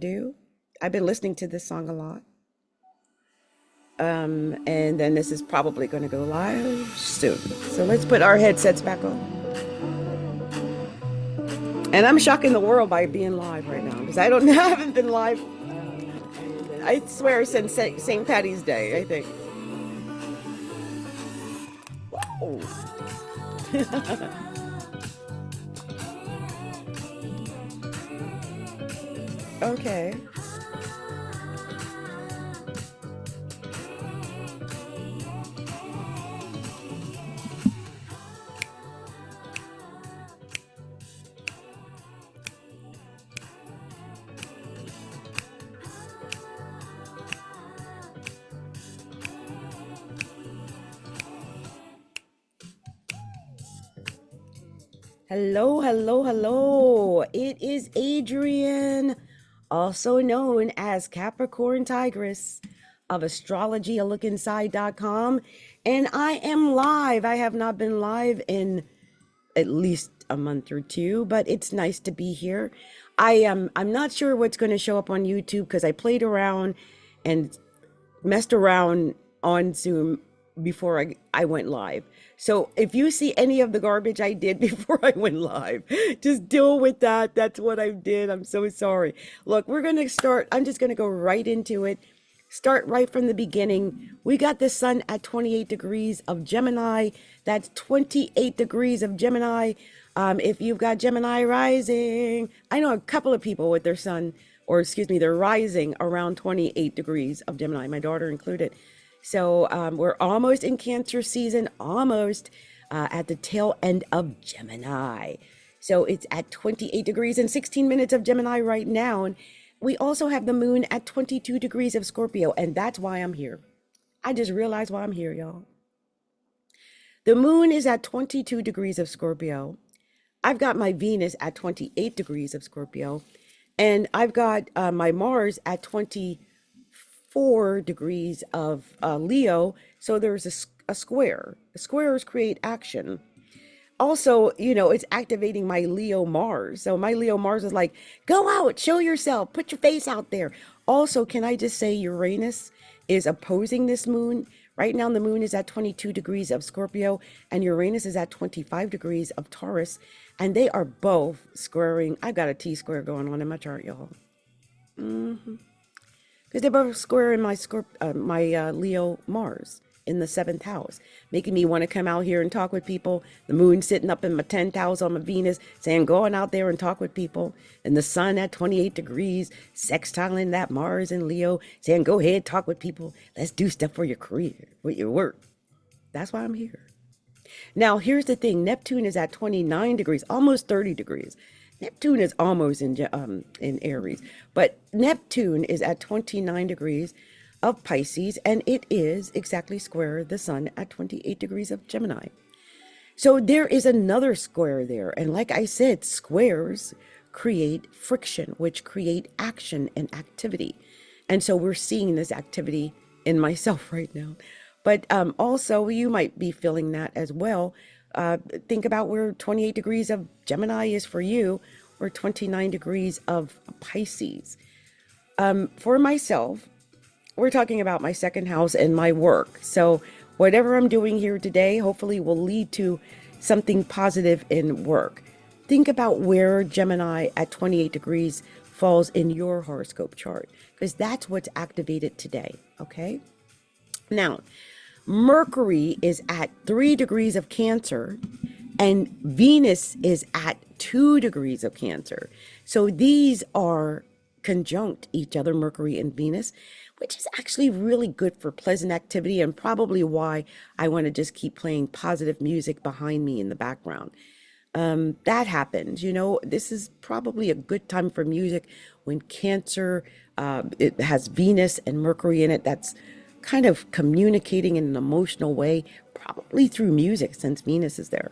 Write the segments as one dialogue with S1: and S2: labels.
S1: do. I've been listening to this song a lot. And then this is probably going to go live soon. So let's put our headsets back on. And I'm shocking the world by being live right now because I don't I haven't been live. I swear since St. Patty's Day, I think. Whoa. Okay. Hello, hello, hello. It is Adrienne, also known as Capricorntigress of astrologyalookinside.com. And I am live. I have not been live in at least a month or two, but it's nice to be here. I'm not sure what's going to show up on YouTube because I played around and messed around on Zoom before I went live. So if you see any of the garbage I did before I went live, just deal with that. That's what I did. I'm so sorry. Look, we're going to start. I'm just going to go right into it. Start right from the beginning. We got the sun at 28 degrees of Gemini. That's 28 degrees of Gemini. If you've got Gemini rising, I know a couple of people with their sun, or excuse me, they're rising around 28 degrees of Gemini, my daughter included. So we're almost in Cancer season, almost at the tail end of Gemini. So it's at 28 degrees and 16 minutes of Gemini right now. And we also have the moon at 22 degrees of Scorpio, and that's why I'm here. I just realized why I'm here, y'all. The moon is at 22 degrees of Scorpio. I've got my Venus at 28 degrees of Scorpio, and I've got my Mars at 24 degrees of Leo. So there's a square. Squares create action. Also, you know, it's activating my Leo Mars. So my Leo Mars is like, go out, show yourself, put your face out there. Also, can I just say Uranus is opposing this moon? Right now, the moon is at 22 degrees of Scorpio and Uranus is at 25 degrees of Taurus. And they are both squaring. I've got a T-square going on in my chart, y'all. Because they're both squaring my Leo Mars in the 7th house, making me want to come out here and talk with people. The moon sitting up in my 10th house on my Venus, saying going out there and talk with people. And the sun at 28 degrees, sextiling that Mars in Leo, saying go ahead, talk with people. Let's do stuff for your career, with your work. That's why I'm here. Now, here's the thing. Neptune is at 29 degrees, almost 30 degrees. Neptune is almost in Aries, but Neptune is at 29 degrees of Pisces, and it is exactly square the sun at 28 degrees of Gemini. So there is another square there. And like I said, squares create friction, which create action and activity. And so we're seeing this activity in myself right now. But also, you might be feeling that as well. Think about where 28 degrees of Gemini is for you, or 29 degrees of Pisces. For myself, we're talking about my 2nd house and my work. So whatever I'm doing here today, hopefully will lead to something positive in work. Think about where Gemini at 28 degrees falls in your horoscope chart, because that's what's activated today, okay? Now, Mercury is at 3 degrees of Cancer, and Venus is at 2 degrees of Cancer. So these are conjunct each other, Mercury and Venus, which is actually really good for pleasant activity, and probably why I want to just keep playing positive music behind me in the background. That happens, you know, this is probably a good time for music when Cancer, it has Venus and Mercury in it. That's kind of communicating in an emotional way, probably through music, since Venus is there.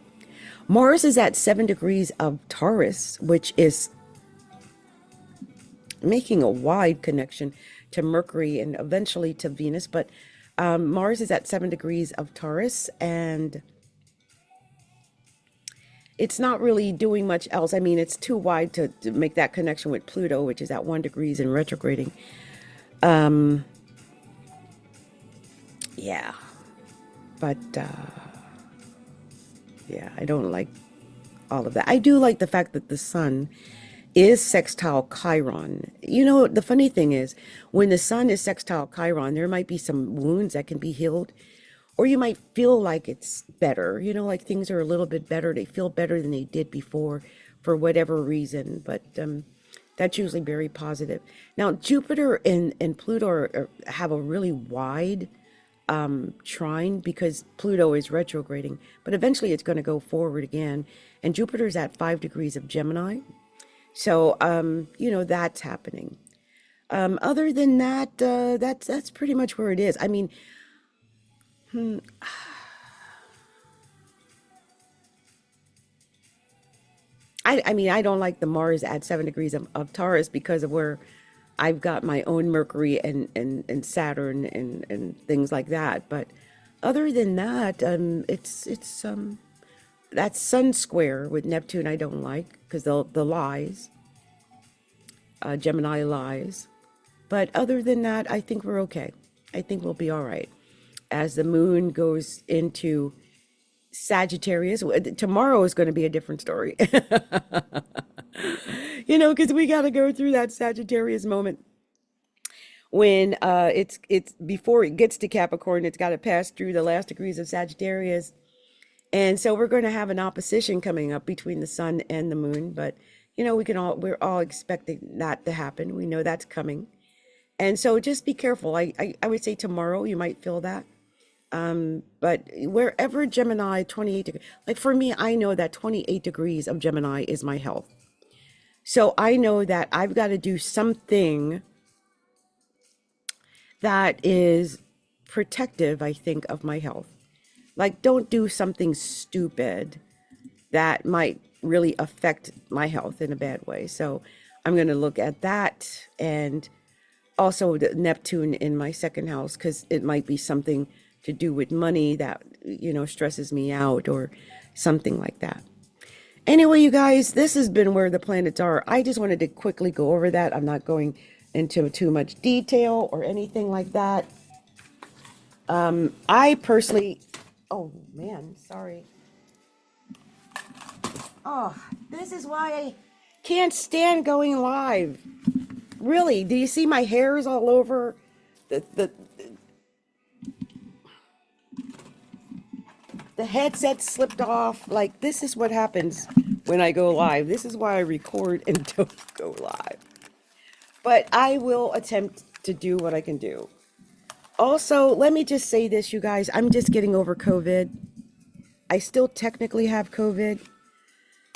S1: Mars is at 7 degrees of Taurus, which is making a wide connection to Mercury and eventually to Venus. But Mars is at 7 degrees of Taurus, and it's not really doing much else. I mean, it's too wide to make that connection with Pluto, which is at 1 degrees and retrograding. Um, yeah, but yeah, I don't like all of that. I do like the fact that the sun is sextile Chiron. You know, the funny thing is, when the sun is sextile Chiron, there might be some wounds that can be healed, or you might feel like it's better, you know, like things are a little bit better. They feel better than they did before for whatever reason, but that's usually very positive. Now, Jupiter and Pluto have a really wide trine because Pluto is retrograding, but eventually it's going to go forward again. And Jupiter's at 5 degrees of Gemini. So, you know, that's happening. Other than that, that's pretty much where it is. I mean, I mean, I don't like the Mars at 7 degrees of Taurus because of where I've got my own Mercury and Saturn and things like that. But other than that, it's that Sun square with Neptune I don't like because the lies, Gemini lies. But other than that, I think we're okay. I think we'll be all right. As the moon goes into Sagittarius, tomorrow is going to be a different story. You know, because we got to go through that Sagittarius moment when it's before it gets to Capricorn, it's got to pass through the last degrees of Sagittarius. And so we're going to have an opposition coming up between the sun and the moon, but you know, we're all expecting that to happen. We know that's coming. And so just be careful. I would say tomorrow you might feel that. But wherever Gemini 28 degrees, like for me, I know that 28 degrees of Gemini is my health. So I know that I've got to do something that is protective, I think, of my health. Like, don't do something stupid that might really affect my health in a bad way. So I'm going to look at that, and also the Neptune in my second house, because it might be something to do with money that, you know, stresses me out or something like that. Anyway, you guys, this has been Where the Planets Are. I just wanted to quickly go over that. I'm not going into too much detail or anything like that. I personally, oh man, sorry. Oh, this is why I can't stand going live. Really, do you see my hairs all over the headset slipped off? Like, this is what happens when I go live. This is why I record and don't go live. But I will attempt to do what I can do. Also, let me just say this, you guys. I'm just getting over COVID. I still technically have COVID.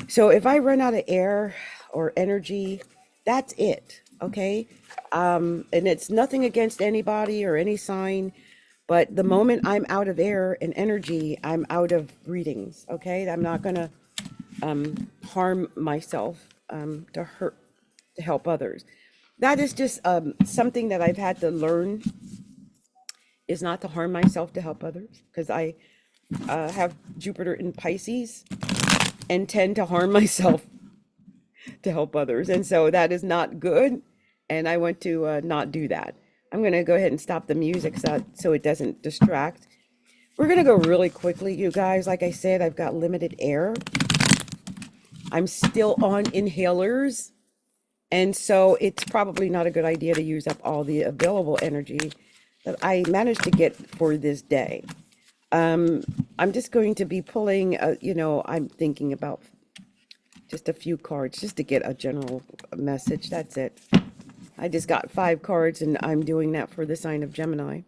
S1: So if I run out of air or energy, that's it, okay? And it's nothing against anybody or any sign, but the moment I'm out of air and energy, I'm out of readings, okay? I'm not gonna harm myself to help others. That is just something that I've had to learn, is not to harm myself to help others, because I have Jupiter in Pisces and tend to harm myself to help others. And so that is not good. And I want to not do that. I'm going to go ahead and stop the music so it doesn't distract. We're going to go really quickly, you guys. Like I said, I've got limited air. I'm still on inhalers. And so it's probably not a good idea to use up all the available energy that I managed to get for this day. I'm just going to be pulling, you know, I'm thinking about just a few cards just to get a general message. That's it. I just got 5 cards and I'm doing that for the sign of Gemini.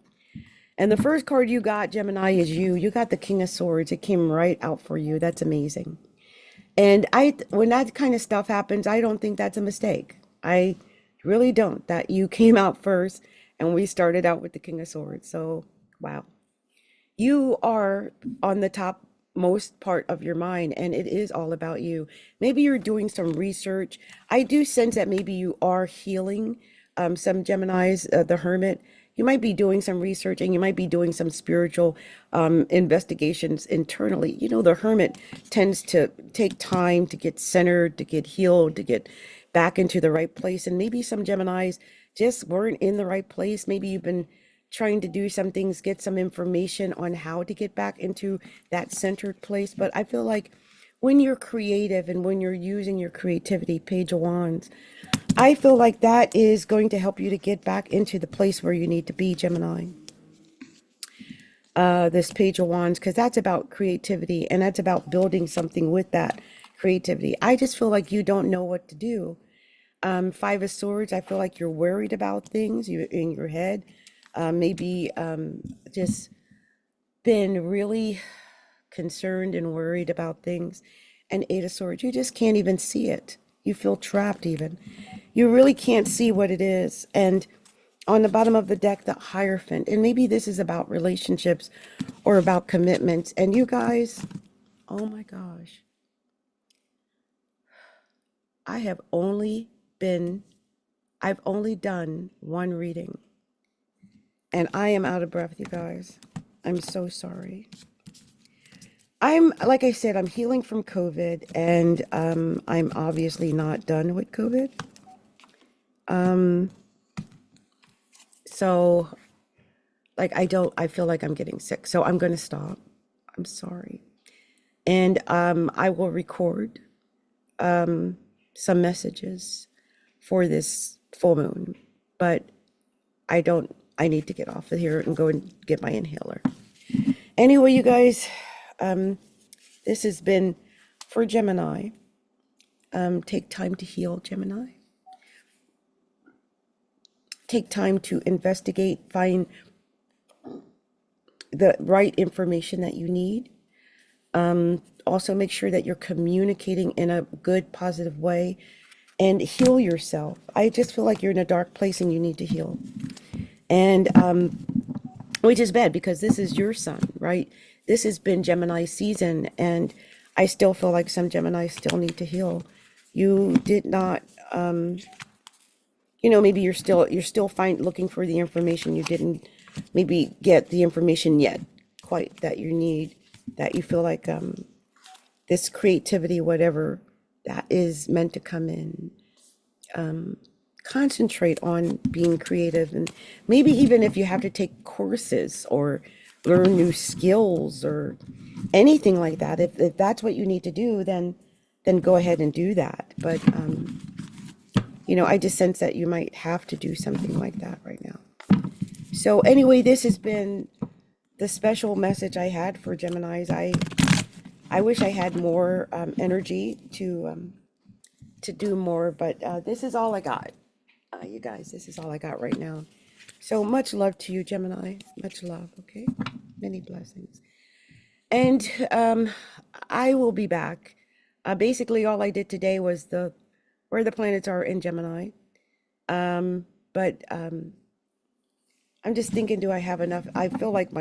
S1: And the first card you got, Gemini, is you. You got the King of Swords. It came right out for you. That's amazing. And when that kind of stuff happens, I don't think that's a mistake. I really don't. That you came out first and we started out with the King of Swords. So, wow. You are on the top most part of your mind, and it is all about you. Maybe you're doing some research. I do sense that maybe you are healing some Geminis, the Hermit. you might be doing some research and you might be doing some spiritual investigations internally. You know, the hermit tends to take time to get centered, to get healed, to get back into the right place. And maybe some Geminis just weren't in the right place. Maybe you've been trying to do some things, get some information on how to get back into that centered place. But I feel like when you're creative and when you're using your creativity, Page of Wands, I feel like that is going to help you to get back into the place where you need to be, Gemini. This Page of Wands, because that's about creativity and that's about building something with that creativity. I just feel like you don't know what to do. Five of Swords, I feel like you're worried about things you in your head. Maybe just been really concerned and worried about things. And Eight of Swords, you just can't even see it. You feel trapped even. You really can't see what it is. And on the bottom of the deck, the Hierophant. And maybe this is about relationships or about commitments. And you guys, oh my gosh. I've only done one reading. And I am out of breath, you guys. I'm so sorry. Like I said, I'm healing from COVID, and I'm obviously not done with COVID. So, like, I feel like I'm getting sick, so I'm going to stop. I'm sorry. And I will record some messages for this full moon, but I need to get off of here and go and get my inhaler. Anyway, you guys, this has been for Gemini. Take time to heal, Gemini. Take time to investigate, find the right information that you need. Also make sure that you're communicating in a good, positive way and heal yourself. I just feel like you're in a dark place and you need to heal. And which is bad because this is your sun, right? This has been Gemini season, and I still feel like some Geminis still need to heal. You did not, maybe you're still looking for the information. You didn't maybe get the information yet quite that you need, that you feel like this creativity, whatever that is meant to come in. Concentrate on being creative, and maybe even if you have to take courses or learn new skills or anything like that, if that's what you need to do, then go ahead and do that. But I just sense that you might have to do something like that right now. So anyway, this has been the special message I had for Geminis. I wish I had more energy to do more, but this is all I got. You guys, this is all I got right now. So much love to you, Gemini. Much love, okay? Many blessings. And I will be back. Basically, all I did today was where the planets are in Gemini. But I'm just thinking, do I have enough? I feel like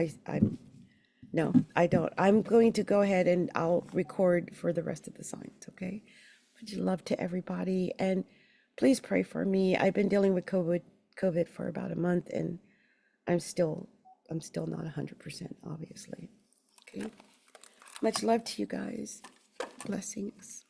S1: no, I don't. I'm going to go ahead and I'll record for the rest of the signs, okay? Much love to everybody. And please pray for me. I've been dealing with COVID for about a month, and I'm still not 100%, obviously. Okay. Much love to you guys. Blessings.